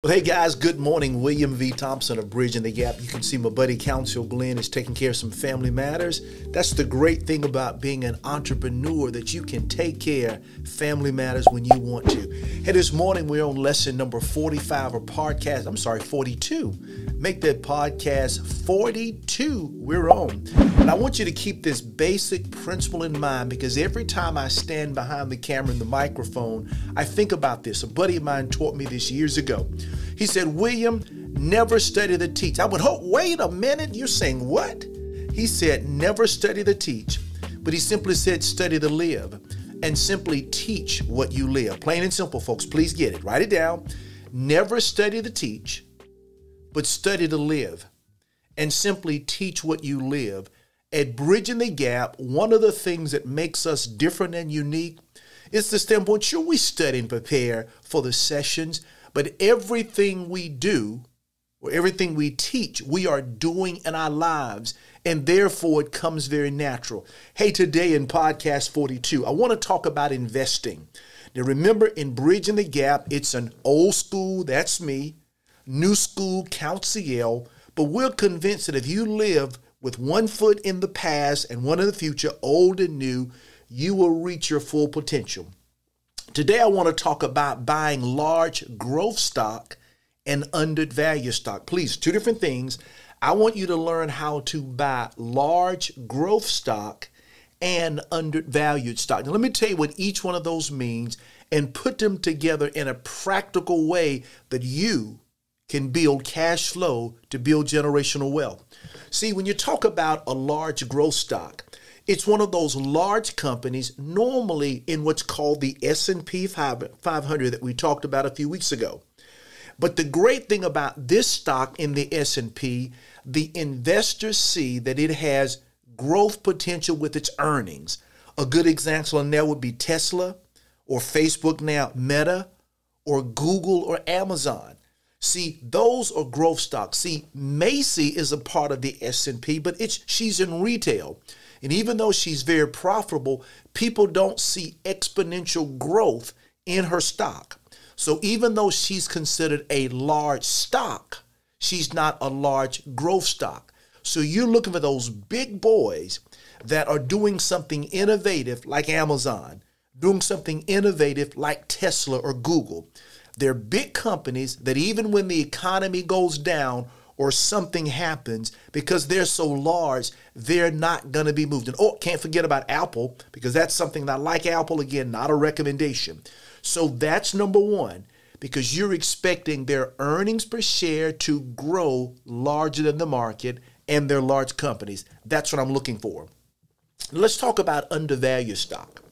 Well, hey guys, good morning. William V. Thompson of Bridging the Gap. You can see my buddy Counsel Glenn is taking care of some family matters. That's the great thing about being an entrepreneur, that you can take care of family matters when you want to. Hey, this morning we're on lesson number 45 or 42. Make that podcast 42 we're on. And I want you to keep this basic principle in mind, because every time I stand behind the camera and the microphone, I think about this. A buddy of mine taught me this years ago. He said, William, never study to teach. I went, oh, wait a minute. You're saying what? He said, never study to teach. But he simply said, study to live, and simply teach what you live. Plain and simple, folks. Please get it. Write it down. Never study to teach, but study to live, and simply teach what you live. At Bridging the Gap, one of the things that makes us different and unique is the standpoint, sure, we study and prepare for the sessions, but everything we do or everything we teach, we are doing in our lives, and therefore it comes very natural. Hey, today in podcast 42, I want to talk about investing. Now remember, in Bridging the Gap, it's an old school, that's me, new school, Counsel, but we're convinced that if you live with one foot in the past and one in the future, old and new, you will reach your full potential. Today, I want to talk about buying large growth stock and undervalued stock. Please, two different things. I want you to learn how to buy large growth stock and undervalued stock. Now, let me tell you what each one of those means and put them together in a practical way that you can build cash flow to build generational wealth. See, when you talk about a large growth stock, it's one of those large companies, normally in what's called the S&P 500 that we talked about a few weeks ago. But the great thing about this stock in the S&P, the investors see that it has growth potential with its earnings. A good example in there would be Tesla, or Facebook now, Meta, or Google, or Amazon. See, those are growth stocks. See, Macy is a part of the S&P, but she's in retail. And even though she's very profitable, people don't see exponential growth in her stock. So even though she's considered a large stock, she's not a large growth stock. So you're looking for those big boys that are doing something innovative like Amazon, doing something innovative like Tesla or Google. They're big companies that even when the economy goes down or something happens, because they're so large, they're not going to be moved. And can't forget about Apple, because that's something that, like Apple, again, not a recommendation. So that's number one, because you're expecting their earnings per share to grow larger than the market, and they're large companies. That's what I'm looking for. Let's talk about undervalued stock.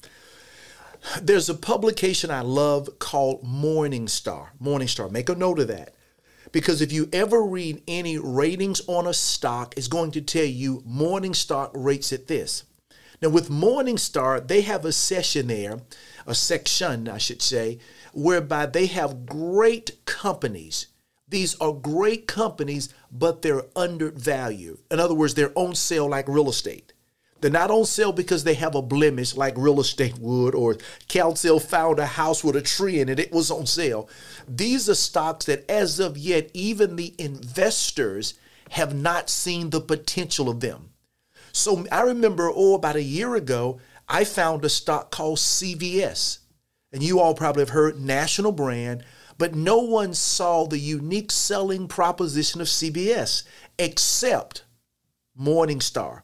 There's a publication I love called Morningstar. Morningstar, make a note of that. Because if you ever read any ratings on a stock, it's going to tell you Morningstar rates it this. Now with Morningstar, they have a section there, a section, I should say, whereby they have great companies. These are great companies, but they're undervalued. In other words, they're on sale like real estate. They're not on sale because they have a blemish like real estate would, or Counsel found a house with a tree in it, it was on sale. These are stocks that as of yet, even the investors have not seen the potential of them. So I remember, about a year ago, I found a stock called CVS. And you all probably have heard, national brand, but no one saw the unique selling proposition of CVS except Morningstar.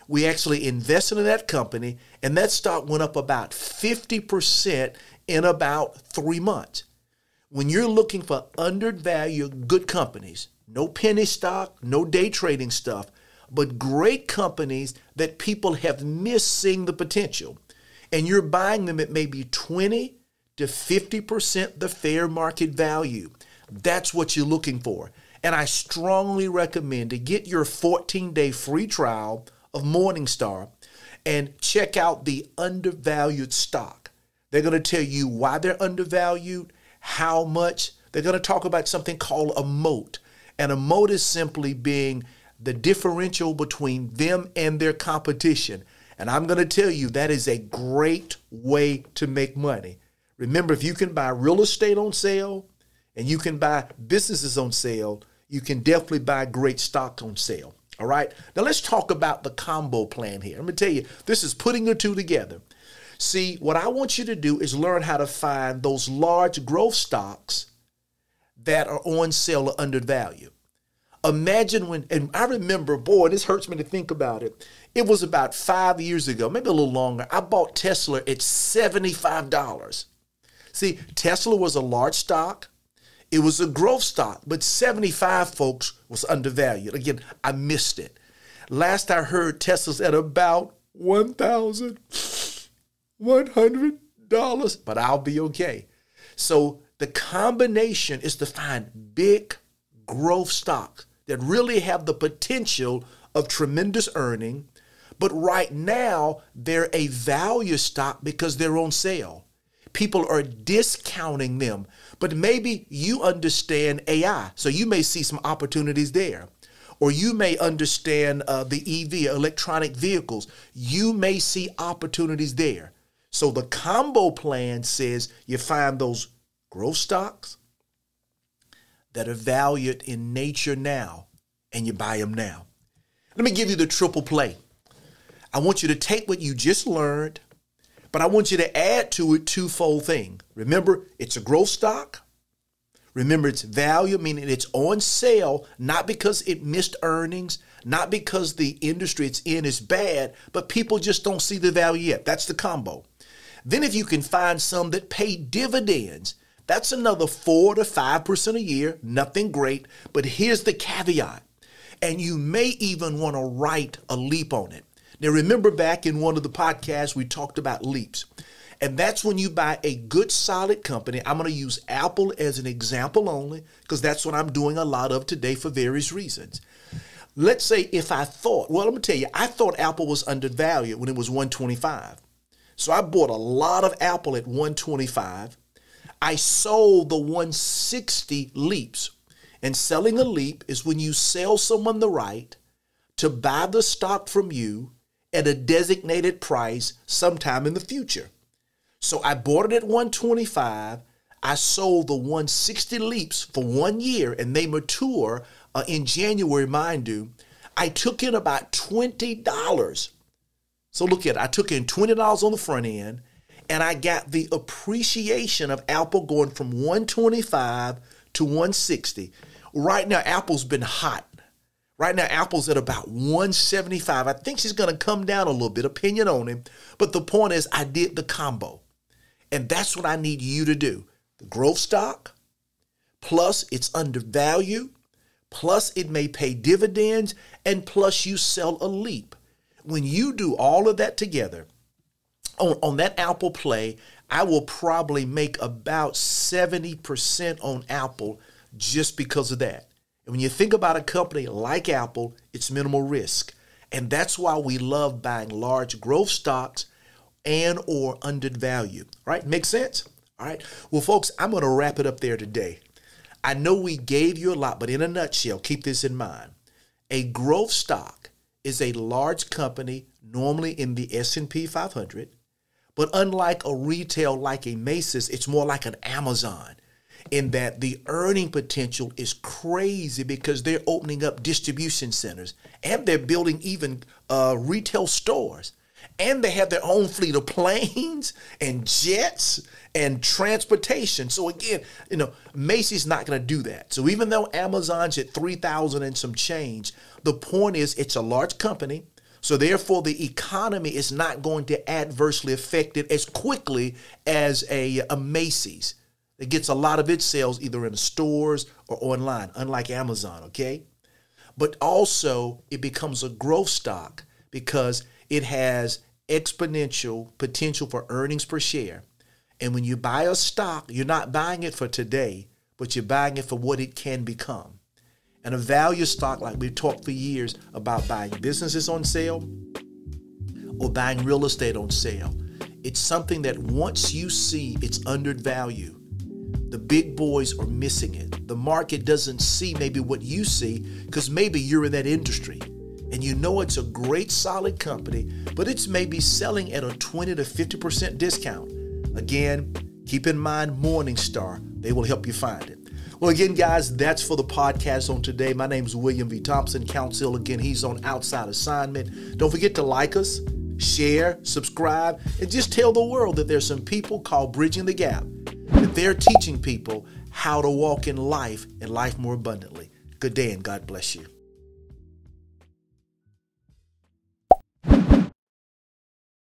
We actually invested in that company, and that stock went up about 50% in about 3 months. When you're looking for undervalued good companies, no penny stock, no day trading stuff, but great companies that people have missed seeing the potential, and you're buying them at maybe 20 to 50% the fair market value, that's what you're looking for. And I strongly recommend to get your 14-day free trial of Morningstar and check out the undervalued stock. They're going to tell you why they're undervalued, how much. They're going to talk about something called a moat. And a moat is simply being the differential between them and their competition. And I'm going to tell you that is a great way to make money. Remember, if you can buy real estate on sale, and you can buy businesses on sale, you can definitely buy great stock on sale. All right. Now let's talk about the combo plan here. Let me tell you, this is putting the two together. See, what I want you to do is learn how to find those large growth stocks that are on sale or undervalued. Imagine when, and I remember, boy, this hurts me to think about it. It was about 5 years ago, maybe a little longer. I bought Tesla at $75. See, Tesla was a large stock. It was a growth stock, but 75, folks, was undervalued. Again, I missed it. Last I heard, Tesla's at about $1,100, but I'll be okay. So the combination is to find big growth stocks that really have the potential of tremendous earning, but right now they're a value stock because they're on sale. People are discounting them, but maybe you understand AI, so you may see some opportunities there. Or you may understand the EV, electronic vehicles. You may see opportunities there. So the combo plan says you find those growth stocks that are valued in nature now, and you buy them now. Let me give you the triple play. I want you to take what you just learned, but I want you to add to it twofold thing. Remember, it's a growth stock. Remember, it's value, meaning it's on sale, not because it missed earnings, not because the industry it's in is bad, but people just don't see the value yet. That's the combo. Then if you can find some that pay dividends, that's another 4 to 5% a year, nothing great, but here's the caveat. And you may even want to write a leap on it. Now, remember back in one of the podcasts, we talked about leaps. And that's when you buy a good, solid company. I'm going to use Apple as an example only because that's what I'm doing a lot of today for various reasons. Let's say if I thought, well, let me tell you, I thought Apple was undervalued when it was $125. So I bought a lot of Apple at $125. I sold the $160 leaps. And selling a leap is when you sell someone the right to buy the stock from you at a designated price sometime in the future. So I bought it at $125. I sold the $160 leaps for 1 year, and they mature in January, mind you. I took in about $20. So look at it. I took in $20 on the front end, and I got the appreciation of Apple going from $125 to $160. Right now, Apple's been hot. Right now, Apple's at about $175. I think she's going to come down a little bit, opinion on him. But the point is, I did the combo. And that's what I need you to do. The growth stock, plus it's undervalued, plus it may pay dividends, and plus you sell a leap. When you do all of that together, on that Apple play, I will probably make about 70% on Apple just because of that. And when you think about a company like Apple, it's minimal risk. And that's why we love buying large growth stocks and or undervalued. All right, makes sense? All right. Well, folks, I'm going to wrap it up there today. I know we gave you a lot, but in a nutshell, keep this in mind. A growth stock is a large company, normally in the S&P 500, but unlike a retail like a Macy's, it's more like an Amazon in that the earning potential is crazy because they're opening up distribution centers and they're building even retail stores. And they have their own fleet of planes and jets and transportation. So again, Macy's not going to do that. So even though Amazon's at 3,000 and some change, the point is it's a large company. So therefore, the economy is not going to adversely affect it as quickly as a Macy's. It gets a lot of its sales either in the stores or online, unlike Amazon, okay? But also, it becomes a growth stock because it has exponential potential for earnings per share. And when you buy a stock, you're not buying it for today, but you're buying it for what it can become. And a value stock, like we've talked for years about buying businesses on sale or buying real estate on sale, it's something that once you see it's undervalued, the big boys are missing it. The market doesn't see maybe what you see because maybe you're in that industry. And you know it's a great solid company, but it's maybe selling at a 20 to 50% discount. Again, keep in mind Morningstar. They will help you find it. Well, again, guys, that's for the podcast on today. My name is William V. Thompson, counsel. Again, he's on outside assignment. Don't forget to like us, share, subscribe, and just tell the world that there's some people called Bridging the Gap, that they're teaching people how to walk in life and life more abundantly. Good day and God bless you.